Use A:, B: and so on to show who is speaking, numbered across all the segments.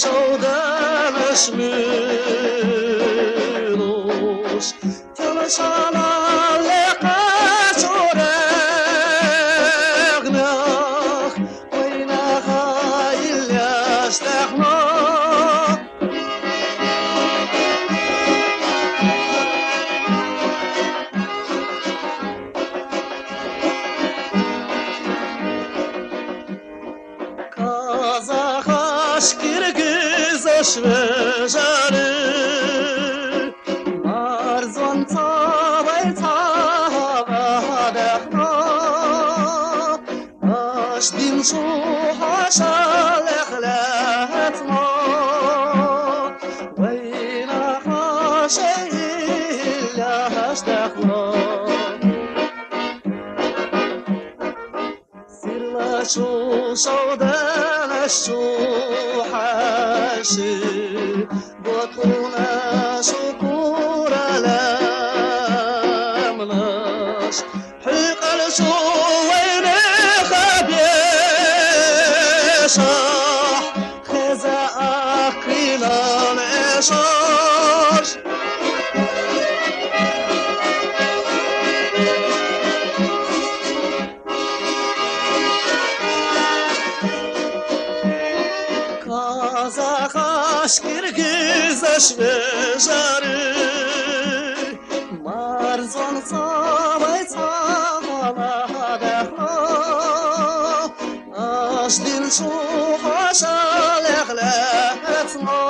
A: شودنش میروش تلشانا لقاش ورقناخ وينها إلا اشتقنا Kazakaş kirgizaş vejarı Marzon tabay tabadakna Aşdin şu haşal ehletna Veyna haşeyle haşdakna Sirlaşu şavdanaşu haşi Botuna şukura lamnaş Hıqal şu veyne khabyeşah Kheza akilan eşaş Kazakaş kirgizaş vejarı Marzon tabay tabadakna Aşdin şu haşal ehletna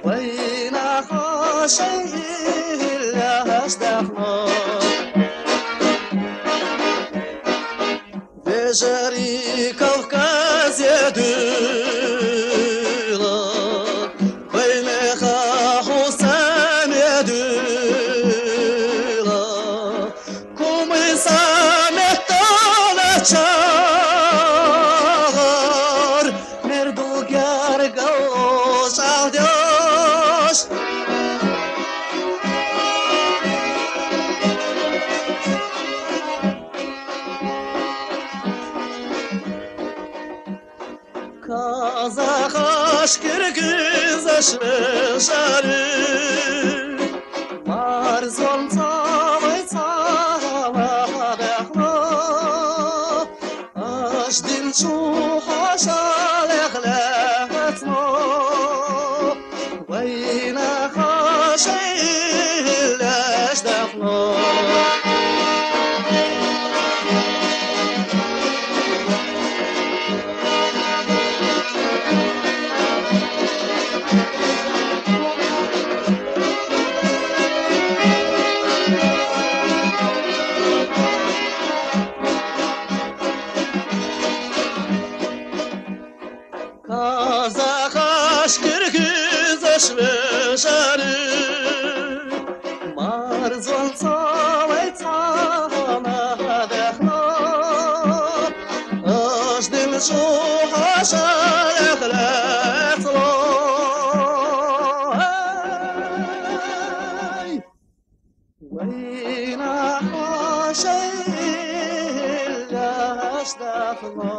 A: Veyna haşeyle haşdakna Vejarı Kavkaz yedüla Veyneha Husam yedüla Kumisan ettana çağır Merdugar gavş avdaş Kazakaş kirgizaş vejarı Marzon tabay tabadakna Aşdin şu haşal ehletna Veyna haşeyle eşdakna Kazakaş kirgizaş vejarı Marzon tabay tabadakna Aşdin şu haşal ehletna Veyna haşeyle haşdakna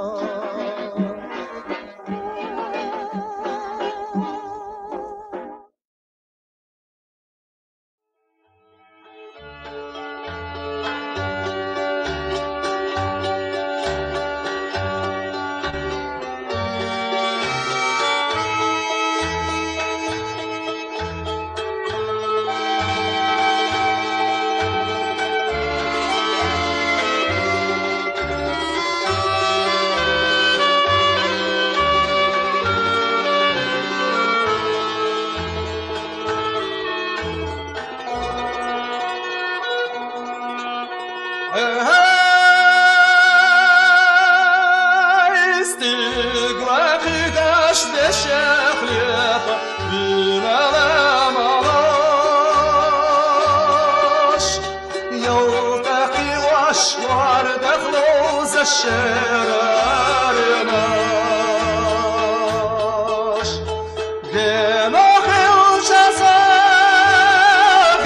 A: الشرارناش دماغ الجزا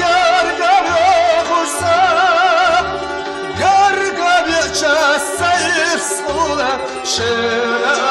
A: قرقب يخشى قرقب يجسى يفصل شرارناش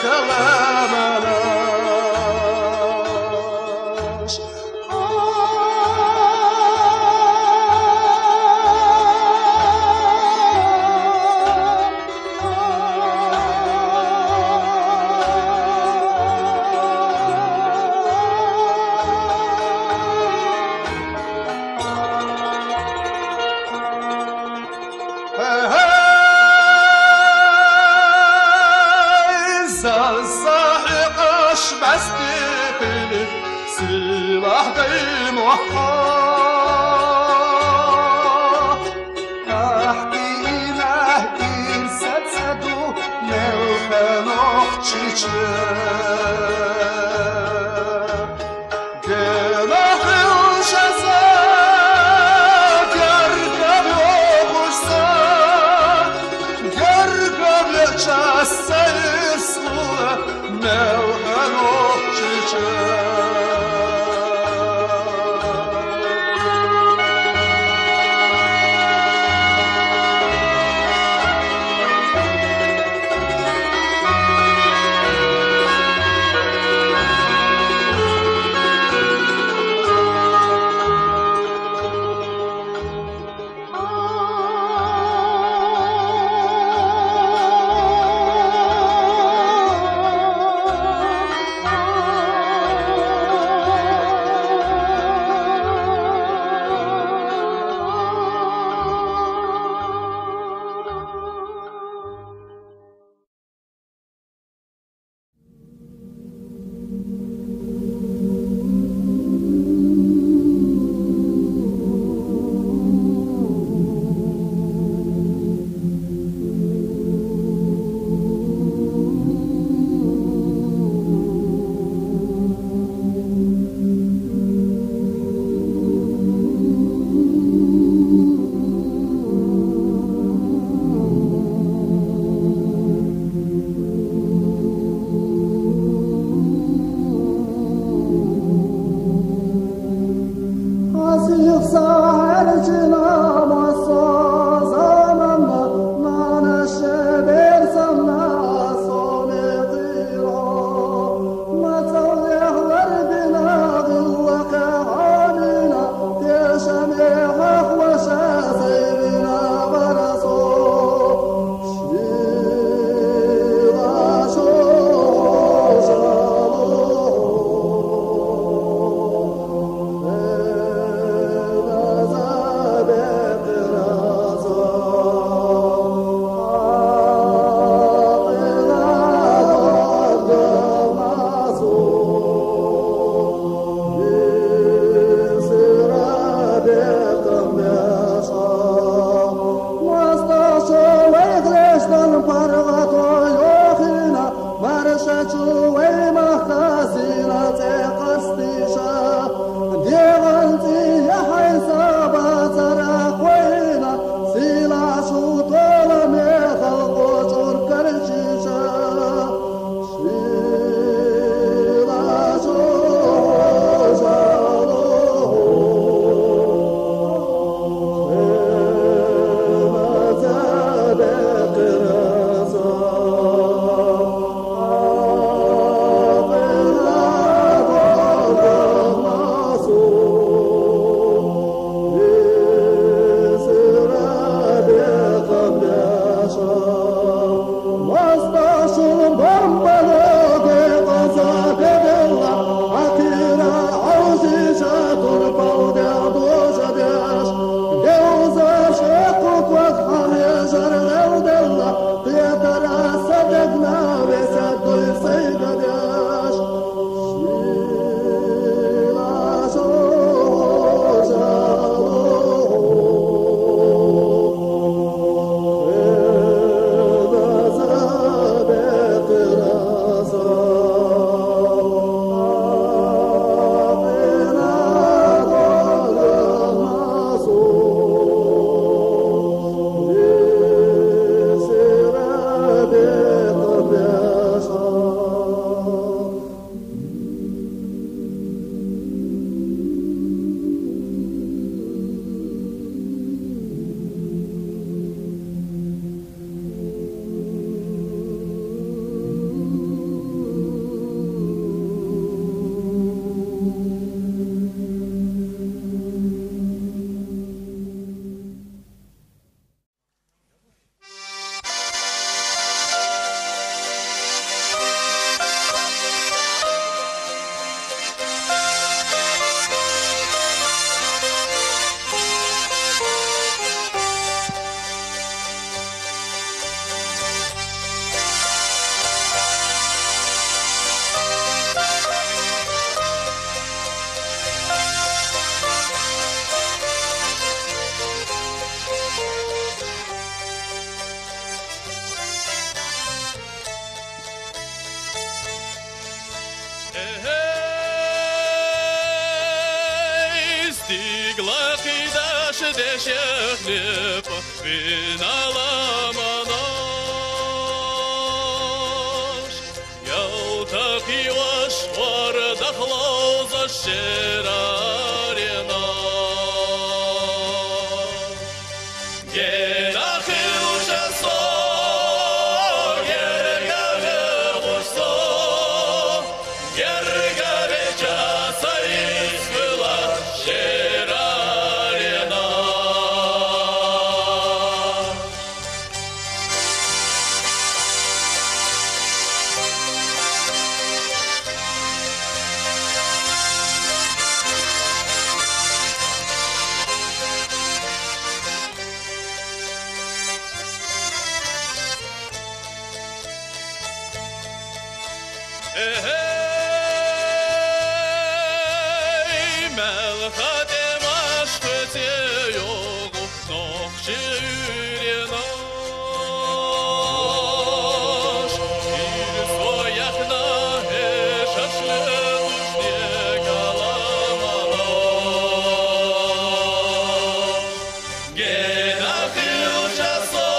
A: kalabalık silah değil muhakkak Ahdi ilah irsat sadu nevfenok çiçek Genahil şezak gergab yokuşsa gergab leçassa irsula nevfenok çiçek
B: Глахидаш дешех хлеб, виналаманаш. Ялтахиваш вардахлоза шерарена. Генахилшасо, гергаве вусо, гергаве часа извела шерарена. Эй, мелхатем ашхете йогу, нохче юренаш. Ир свояхна эшашле нужне каламанаш. Генахил часо,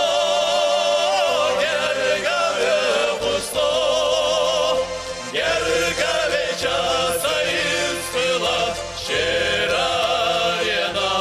B: гергаве пусто, гергаве часа извела шерарена.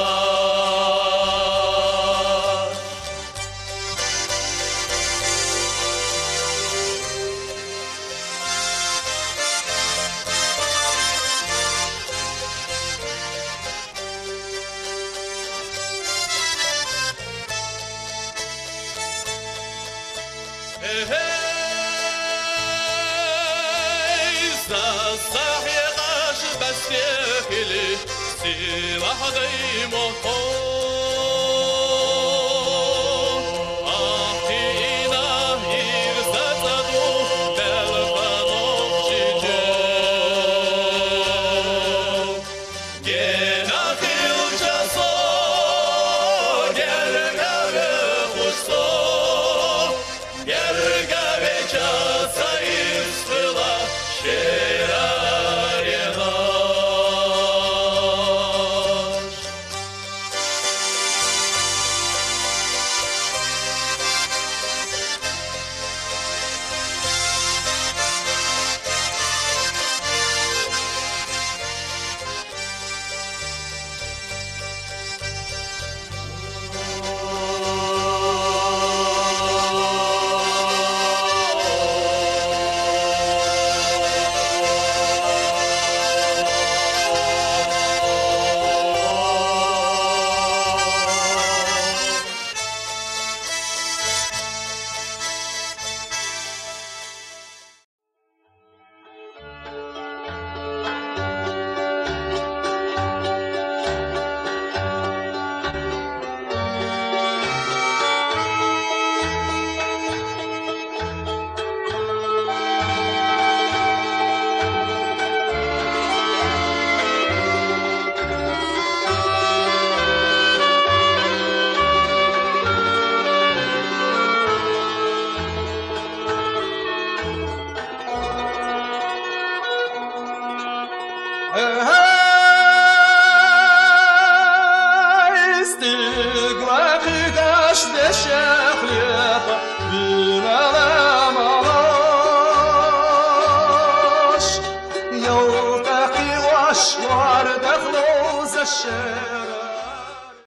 B: Засахиғаш бәстехілі силахдай мото. Ахтина ирзацаду дәлғанов жиже. Генахил часо, гергаве хусо, гергаве часа извела шерарена.
A: Стигла-видаш дешех хлеб, виналаманаш. Ялтахиваш вардахлоза шерарена.